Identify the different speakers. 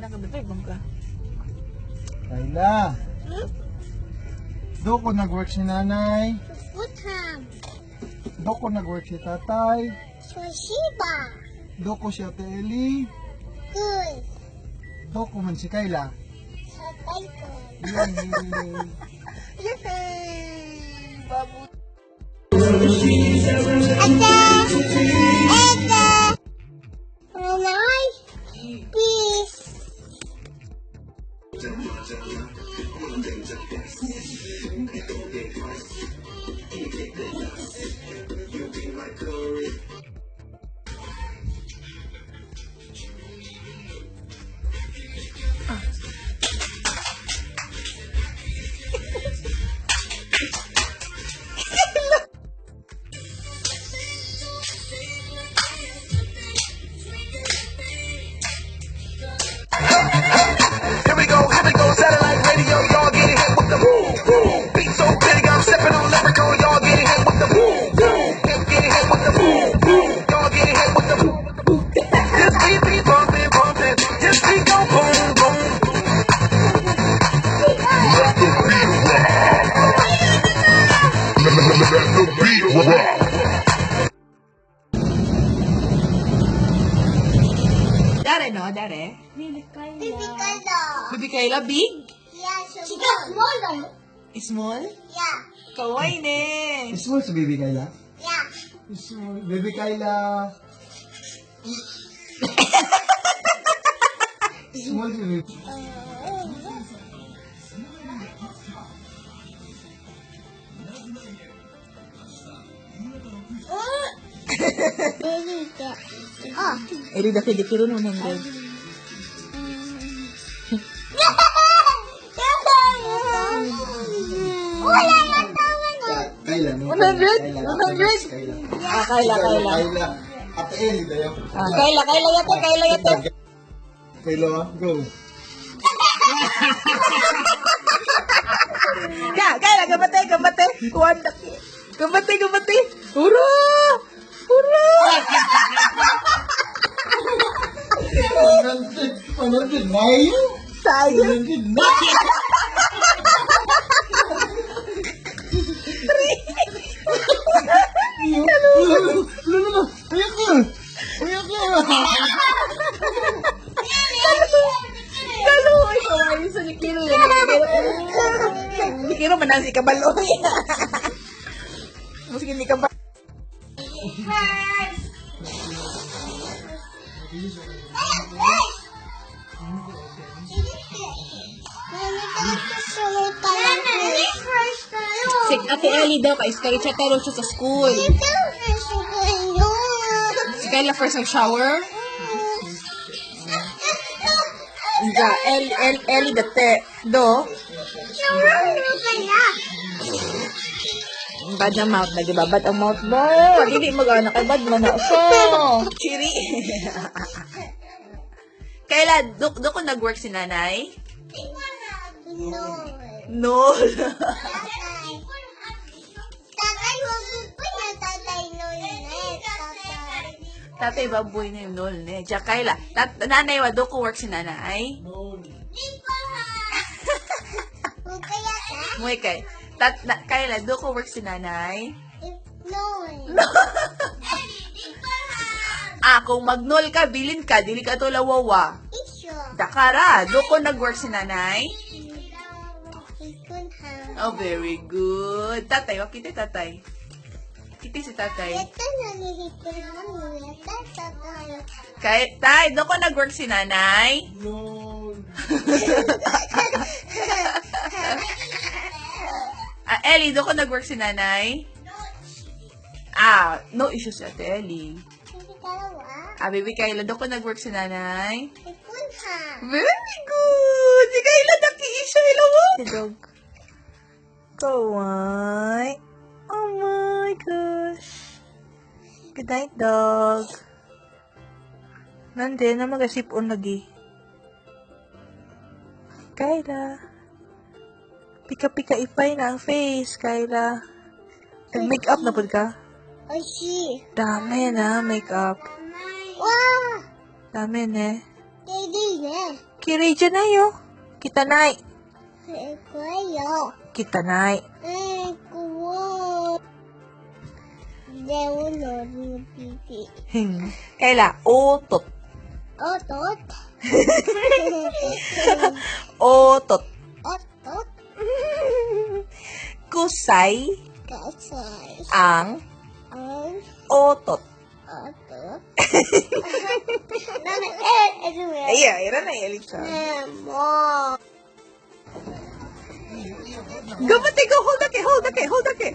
Speaker 1: Nakabitay bang ka?
Speaker 2: Kayla. Doko nag-work si nanay.
Speaker 3: What time?
Speaker 2: Doko nag-work si tatay.
Speaker 3: Toshiba.
Speaker 2: Doko si Ate Eli.
Speaker 3: Good.
Speaker 2: Doko man si Kayla.
Speaker 3: Sabay ko.
Speaker 2: Yay!
Speaker 1: Yay! Babu!
Speaker 3: Nanay, please.
Speaker 4: Here we go, satellite radio, y'all getting hit with the boom, boom. Beat so big, I'm stepping on leprechaun, y'all getting hit with the boom, boom. Getting hit with the boom, boom. Y'all getting hit with the boom, boom. This beat be bumping, bumping. This beat go boom, boom. Let the beat rock. Let the beat rock.
Speaker 1: Dare, no? Dare?
Speaker 3: Bibi Kayla.
Speaker 1: Baby Kayla, big?
Speaker 3: Yeah, small.
Speaker 1: Small?
Speaker 3: Yeah.
Speaker 1: Kawaii ne!
Speaker 2: Small si Baby Kayla.
Speaker 3: Yeah.
Speaker 2: Small. Baby Kayla. Small si Baby.
Speaker 3: Oh.
Speaker 1: Eri daki di kiro nun hanggang.
Speaker 3: Wala na tawa na.
Speaker 2: Kayla, no?
Speaker 1: 100?
Speaker 2: Kayla.
Speaker 1: 100?
Speaker 2: Kayla.
Speaker 1: Ah, Kayla.
Speaker 2: Kayla. Ate Eli dayo.
Speaker 1: Kayla yate.
Speaker 2: Kayla, go.
Speaker 1: Kayla, gabate. Kuwan daki. Gabate. Hurra!
Speaker 2: 100 na yun.
Speaker 1: Tayo.
Speaker 2: 100 na. Lulu. Ayak ko.
Speaker 1: Kaluoy ko ay sa Nikiro. Nikiro manang si Kabaloy. Musik ni Kabaloy. Si Ate Ellie daw kay Sky Chatero siya sa school. Si Kayla first nag-shower. Nga, Ellie dati. Do? Bad na mouth. Nagibabad ang mouth mo. Hindi mag-anak kay bad mo na. So, chiri. Kayla, do ko nag-work si nanay? No. Tatay baboy na yung nol ne. Diya Kayla. Nanay wa do ko work si nanay? Muy kay. Kayla do ko work si nanay? Kung magnol ka, bilin ka, dili ka to lawawa. Dakara, do ko nag-work si nanay? Oh, very good. Tatay, wakita tatay. Kiti si tatay. Tay, do ko nag-work si nanay?
Speaker 2: No.
Speaker 1: Ellie, do ko nag-work si nanay? No issue si Ate Ellie. Baby Kayla, do ko nag-work si nanay? Very good! Si Kayla, naki-issue. Hello, Si dog. Kawai. Oh my gosh. Good night, dog. Nande na magasipon lagi. Kayla. Pika-pika ipay na ang face, Kayla. Nag-make up na po ka? Dami na, make up.
Speaker 3: Wow!
Speaker 1: Dami na.
Speaker 3: Daddy ne.
Speaker 1: Kireja na yo. Kita nai.
Speaker 3: Kuya.
Speaker 1: Kita nai.
Speaker 3: Kuwa. Dewo no pipi.
Speaker 1: Kaila, otot.
Speaker 3: Otot.
Speaker 1: Otot.
Speaker 3: Otot.
Speaker 1: Kusay
Speaker 3: Kasay.
Speaker 1: ang
Speaker 3: Ang
Speaker 1: otot.
Speaker 3: otot. Nana, ito mo.
Speaker 1: Iya, ira na Elisa.
Speaker 3: Mo.
Speaker 1: Gamate go, hold dake, hold dake, hold dake.